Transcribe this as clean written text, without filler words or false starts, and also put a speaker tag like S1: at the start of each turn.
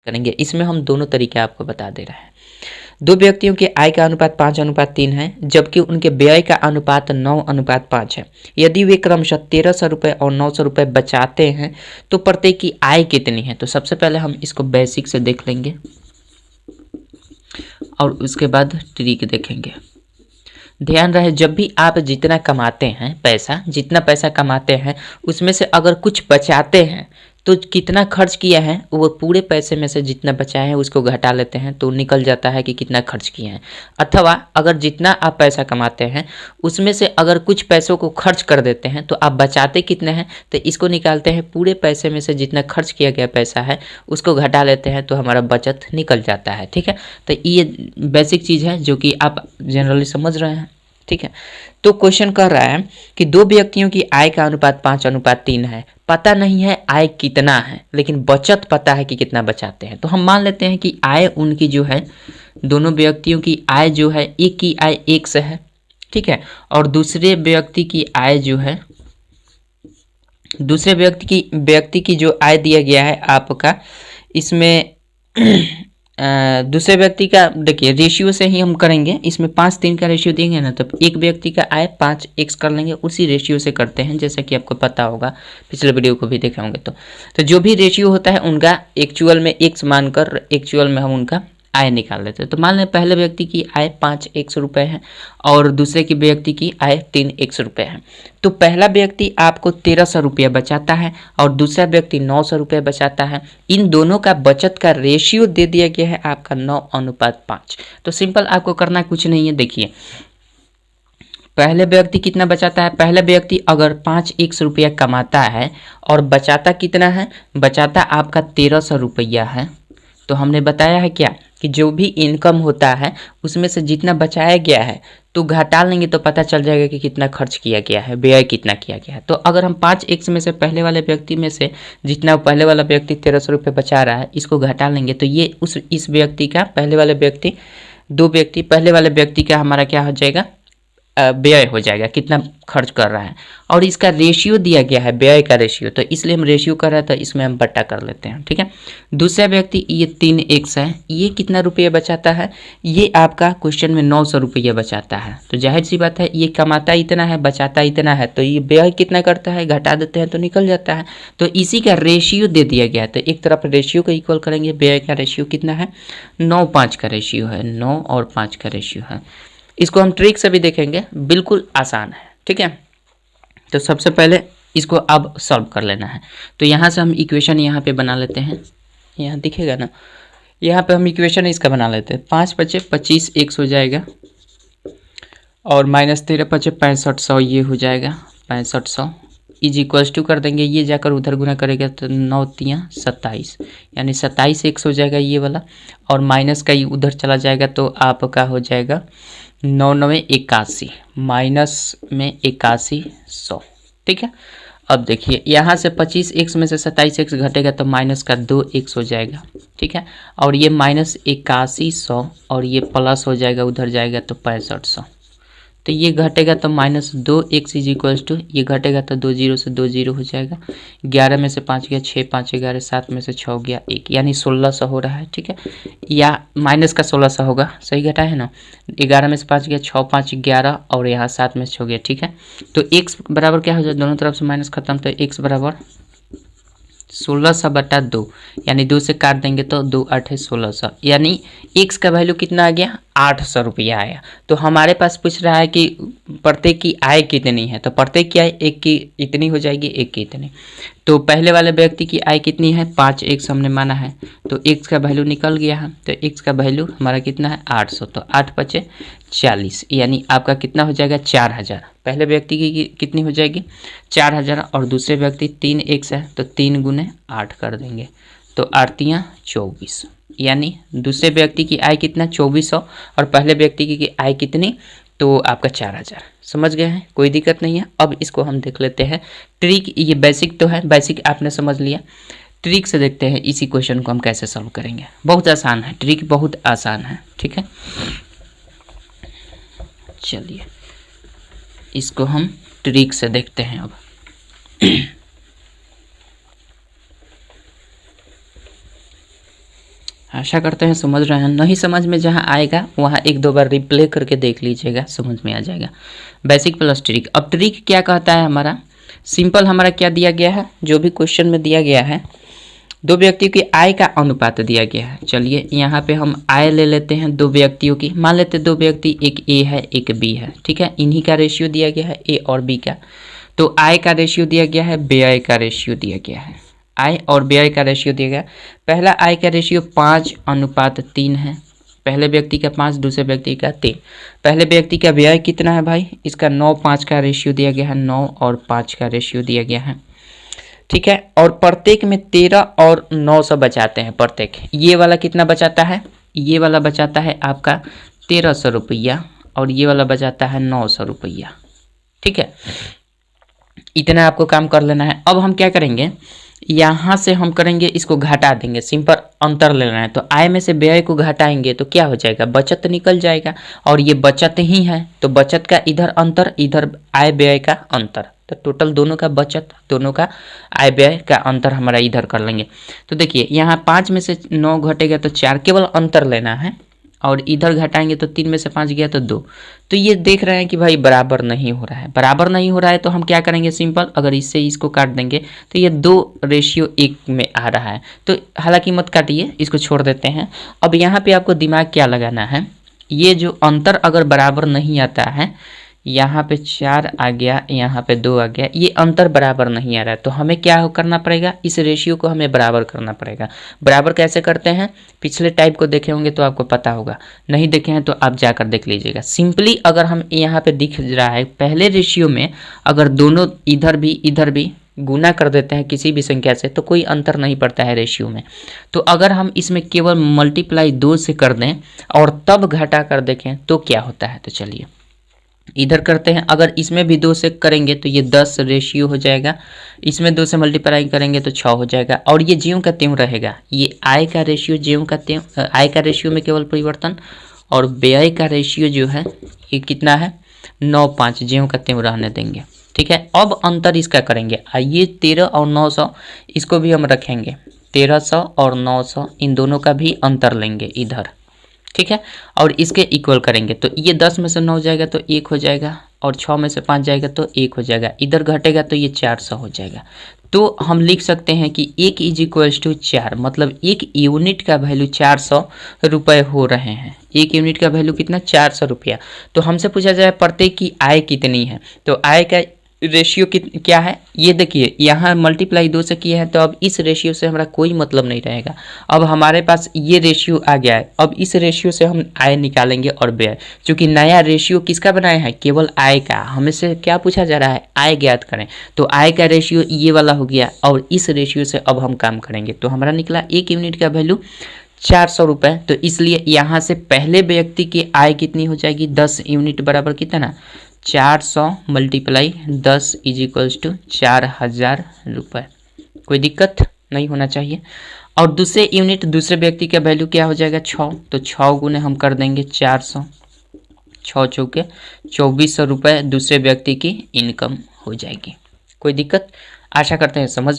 S1: करेंगे। इसमें हम दोनों तरीके आपको बता दे रहे हैं। दो व्यक्तियों के आय का अनुपात 5:3 है, जबकि उनके व्यय का अनुपात 9:5 है। यदि वे क्रमशः 1300 रुपये और 900 रुपये बचाते हैं तो प्रत्येक की आय कितनी है। तो सबसे पहले हम इसको बेसिक से देख लेंगे और उसके बाद ट्रिक देखेंगे। ध्यान रहे, जब भी आप जितना कमाते हैं पैसा, जितना पैसा कमाते हैं उसमें से अगर कुछ बचाते हैं तो कितना खर्च किया है वो पूरे पैसे में से जितना बचाए हैं उसको घटा लेते हैं तो निकल जाता है कि कितना खर्च किए हैं। अथवा अगर जितना आप पैसा कमाते हैं उसमें से अगर कुछ पैसों को खर्च कर देते हैं तो आप बचाते कितने हैं, तो इसको निकालते हैं पूरे पैसे में से जितना खर्च किया गया पैसा है उसको घटा लेते हैं तो हमारा बचत निकल जाता है। ठीक है, तो ये बेसिक चीज़ है जो कि आप जनरली समझ रहे हैं। ठीक है, तो क्वेश्चन कर रहा है कि दो व्यक्तियों की आय का अनुपात 5:3 है, पता नहीं है आय कितना है लेकिन बचत पता है कि कितना बचाते हैं। तो हम मान लेते हैं कि आय उनकी जो है, दोनों व्यक्तियों की आय जो है, एक की आय 1 है, ठीक है, और दूसरे व्यक्ति की आय जो है, दूसरे व्यक्ति की जो आय दिया गया है आपका, इसमें दूसरे व्यक्ति का देखिए रेशियो से ही हम करेंगे। इसमें 5:3 का रेशियो देंगे ना, तो एक व्यक्ति का आय 5x कर लेंगे, उसी रेशियो से करते हैं जैसा कि आपको पता होगा, पिछले वीडियो को भी देखे होंगे। तो जो भी रेशियो होता है उनका एक्चुअल में x मानकर एक्चुअल में हम उनका आय निकाल लेते हैं। तो मान लें पहले व्यक्ति की आय 5x रुपये है और दूसरे की व्यक्ति की आय 3x रुपये है। तो पहला व्यक्ति आपको 1300 रुपया बचाता है और दूसरा व्यक्ति 900 रुपये बचाता है। इन दोनों का बचत का रेशियो दे दिया गया है आपका 9:5। तो सिंपल आपको करना कुछ नहीं है। देखिए पहले व्यक्ति कितना बचाता है, पहला व्यक्ति अगर 5x रुपया कमाता है और बचाता कितना है, बचाता आपका 1300 रुपया है। तो हमने बताया है क्या कि जो भी इनकम होता है उसमें से जितना बचाया गया है तो घटा लेंगे तो पता चल जाएगा कि कितना खर्च किया गया है, व्यय कितना किया गया है। तो अगर हम 5x में से पहले वाले व्यक्ति में से जितना पहले वाला व्यक्ति 1300 रुपये बचा रहा है इसको घटा लेंगे तो ये इस व्यक्ति का, पहले वाले व्यक्ति, दो व्यक्ति, पहले वाले व्यक्ति का हमारा क्या हो जाएगा, व्यय हो जाएगा, कितना खर्च कर रहा है। और इसका रेशियो दिया गया है, व्यय का रेशियो, तो इसलिए हम रेशियो कर रहे हैं तो इसमें हम बट्टा कर लेते हैं। ठीक है, दूसरा व्यक्ति ये 3x है, ये कितना रुपये बचाता है, ये आपका क्वेश्चन में 900 रुपये बचाता है। तो जाहिर सी बात है ये कमाता इतना है बचाता इतना है, तो ये व्यय कितना करता है, घटा देते हैं तो निकल जाता है। तो इसी का रेशियो दे दिया गया है, तो एक तरफ रेशियो को इक्वल करेंगे, व्यय का रेशियो कितना है, 9:5 का रेशियो है, 9 और 5 का रेशियो है। इसको हम ट्रिक से भी देखेंगे, बिल्कुल आसान है। ठीक है, तो सबसे पहले इसको अब सॉल्व कर लेना है। तो यहाँ से हम इक्वेशन यहाँ पे बना लेते हैं, यहाँ दिखेगा ना, यहाँ पे हम इक्वेशन इसका बना लेते हैं। 5 × 5 = 25x हो जाएगा और -13 × 5 = 6500, ये हो जाएगा 6500 इज इक्वल्स टू कर देंगे, ये जाकर उधर गुना करेगा तो 9 × 3 = 27, यानी 27x हो जाएगा ये वाला, और माइनस का ये उधर चला जाएगा तो आपका हो जाएगा 9 × 9 = 81, माइनस में 8100। ठीक है, अब देखिए यहाँ से 25x में से 27x घटेगा तो माइनस का 2x हो जाएगा। ठीक है, और ये -8100 और ये प्लस हो जाएगा, उधर जाएगा तो 6500, तो ये घटेगा तो -2x इज इक्वल्स टू, ये घटेगा तो 2 0 से 2 0 हो जाएगा, 11 में से 5 गया 6, 5 11, 7 में से 6 गया 1, यानी 1600 हो रहा है। ठीक है, या माइनस का 1600 होगा, सही घटा है ना, 11 में से 5 गया 6, 5 11 और यहाँ 7 में से 6 गया। ठीक है, तो x बराबर क्या हो जाए, दोनों तरफ से माइनस खत्म, तो x बराबर 1600/2, यानी 2 से काट देंगे तो 2 8 1600, यानी x का वैल्यू कितना आ गया, 800 रुपया आया। तो हमारे पास पूछ रहा है कि प्रत्येक की आय कितनी है, तो प्रत्येक की आय एक की इतनी हो जाएगी, एक की इतनी। तो पहले वाले व्यक्ति की आय कितनी है, 5x हमने माना है, तो x का वैल्यू निकल गया है, तो x का वैल्यू हमारा कितना है 800, तो 8 × 5 = 40, यानी आपका कितना हो जाएगा 4000। पहले व्यक्ति की कितनी हो जाएगी 4000 और दूसरे व्यक्ति 3x है तो 3 × 8 कर देंगे, तो 8 × 3 = 24, यानी दूसरे व्यक्ति की आय कितना 2400 और पहले व्यक्ति की आय कितनी, तो आपका 4000। समझ गए हैं, कोई दिक्कत नहीं है। अब इसको हम देख लेते हैं ट्रिक, ये बेसिक तो है, बेसिक आपने समझ लिया, ट्रिक से देखते हैं इसी क्वेश्चन को हम कैसे सॉल्व करेंगे। बहुत आसान है, ट्रिक बहुत आसान है। ठीक है, चलिए इसको हम ट्रिक से देखते हैं। अब आशा करते हैं समझ रहे हैं। नहीं समझ में जहाँ आएगा वहाँ एक दो बार रिप्ले करके देख लीजिएगा, समझ में आ जाएगा। Basic plus trick. अब ट्रिक क्या कहता है हमारा, सिंपल हमारा क्या दिया गया है, जो भी क्वेश्चन में दिया गया है, दो व्यक्तियों की आय का अनुपात दिया गया है। चलिए यहाँ पे हम आय ले लेते हैं दो व्यक्तियों की। मान लेते हैं दो व्यक्ति, एक ए है एक बी है, ठीक है। इन्हीं का रेशियो दिया गया है, ए और बी का। तो आय का रेशियो दिया गया है, व्यय का रेशियो दिया गया है। आय और व्यय का रेशियो दिया गया। पहला आय का रेशियो 5:3 है। पहले व्यक्ति का 5, दूसरे व्यक्ति का 3। पहले व्यक्ति का व्यय कितना है भाई, इसका 9:5 का रेशियो दिया गया है, 9 और 5 का रेशियो दिया गया है, ठीक है। और प्रत्येक में 13 और 900 बचाते हैं प्रत्येक। ये वाला कितना बचाता है, ये वाला बचाता है आपका 1300 रुपया और ये वाला बचाता है 900 रुपया, ठीक है। इतना आपको काम कर लेना है। अब हम क्या करेंगे, यहाँ से हम करेंगे इसको घटा देंगे, सिंपल अंतर लेना है। तो आय में से व्यय को घटाएंगे तो क्या हो जाएगा, बचत निकल जाएगा। और ये बचत ही है तो बचत का इधर अंतर, इधर आय व्यय का अंतर, तो टोटल दोनों का बचत, दोनों का आय व्यय का अंतर हमारा इधर कर लेंगे। तो देखिए यहाँ 5 में से 9 घटेगा तो 4, केवल अंतर लेना है। और इधर घटाएंगे तो 3 में से 5 गया तो 2। तो ये देख रहे हैं कि भाई बराबर नहीं हो रहा है, बराबर नहीं हो रहा है तो हम क्या करेंगे, सिंपल अगर इससे इसको काट देंगे तो ये 2:1 में आ रहा है। तो हालांकि मत काटिए, इसको छोड़ देते हैं। अब यहाँ पे आपको दिमाग क्या लगाना है, ये जो अंतर अगर बराबर नहीं आता है, यहाँ पे 4 आ गया, यहाँ पे 2 आ गया, ये अंतर बराबर नहीं आ रहा है, तो हमें क्या करना पड़ेगा, इस रेशियो को हमें बराबर करना पड़ेगा। बराबर कैसे करते हैं, पिछले टाइप को देखे होंगे तो आपको पता होगा, नहीं देखे हैं तो आप जाकर देख लीजिएगा। सिंपली अगर हम यहाँ पे दिख रहा है पहले रेशियो में अगर दोनों इधर भी गुना कर देते हैं किसी भी संख्या से तो कोई अंतर नहीं पड़ता है रेशियो में। तो अगर हम इसमें केवल मल्टीप्लाई 2 से कर दें और तब घटा कर देखें तो क्या होता है, तो चलिए इधर करते हैं। अगर इसमें भी 2 से करेंगे तो ये 10 रेशियो हो जाएगा, इसमें 2 से मल्टीप्लाई करेंगे तो 6 हो जाएगा। और ये ज्यों का त्यों रहेगा, ये आय का रेशियो ज्यों का त्यों, आय का रेशियो में केवल परिवर्तन, और व्यय का रेशियो जो है ये कितना है 9:5, ज्यों का त्यों रहने देंगे, ठीक है। अब अंतर इसका करेंगे, आइए 13 और 900 इसको भी हम रखेंगे, 1300 और 900 इन दोनों का भी अंतर लेंगे इधर, ठीक है। और इसके इक्वल करेंगे तो ये 10 में से 9 जाएगा तो 1 हो जाएगा, और 6 में से 5 जाएगा तो 1 हो जाएगा, इधर घटेगा तो ये 400 हो जाएगा। तो हम लिख सकते हैं कि 1 = 4, मतलब 1 यूनिट का वैल्यू 400 रुपये हो रहे हैं। 1 यूनिट का वैल्यू कितना, 400 रुपया। तो हमसे पूछा जाए प्रत्येक की आय कितनी है, तो आय का रेशियो क्या है, ये देखिए यहाँ मल्टीप्लाई 2 से किया है तो अब इस रेशियो से हमारा कोई मतलब नहीं रहेगा। अब हमारे पास ये रेशियो आ गया है, अब इस रेशियो से हम आय निकालेंगे और व्यय। क्योंकि नया रेशियो किसका बनाया है, केवल आय का। हमें से क्या पूछा जा रहा है, आय ज्ञात करें। तो आय का रेशियो ये वाला हो गया और इस रेशियो से अब हम काम करेंगे। तो हमारा निकला 1 यूनिट का वैल्यू 400 रुपये। तो इसलिए यहाँ से पहले व्यक्ति की आय कितनी हो जाएगी, 10 यूनिट बराबर कितना, 400 × 10 = 4000 रुपये। कोई दिक्कत नहीं होना चाहिए। और दूसरे यूनिट दूसरे व्यक्ति का वैल्यू क्या हो जाएगा, 6। तो 6 गुने हम कर देंगे 400, 6 चौके 2400 रुपये दूसरे व्यक्ति की इनकम हो जाएगी। कोई दिक्कत, आशा करते हैं समझ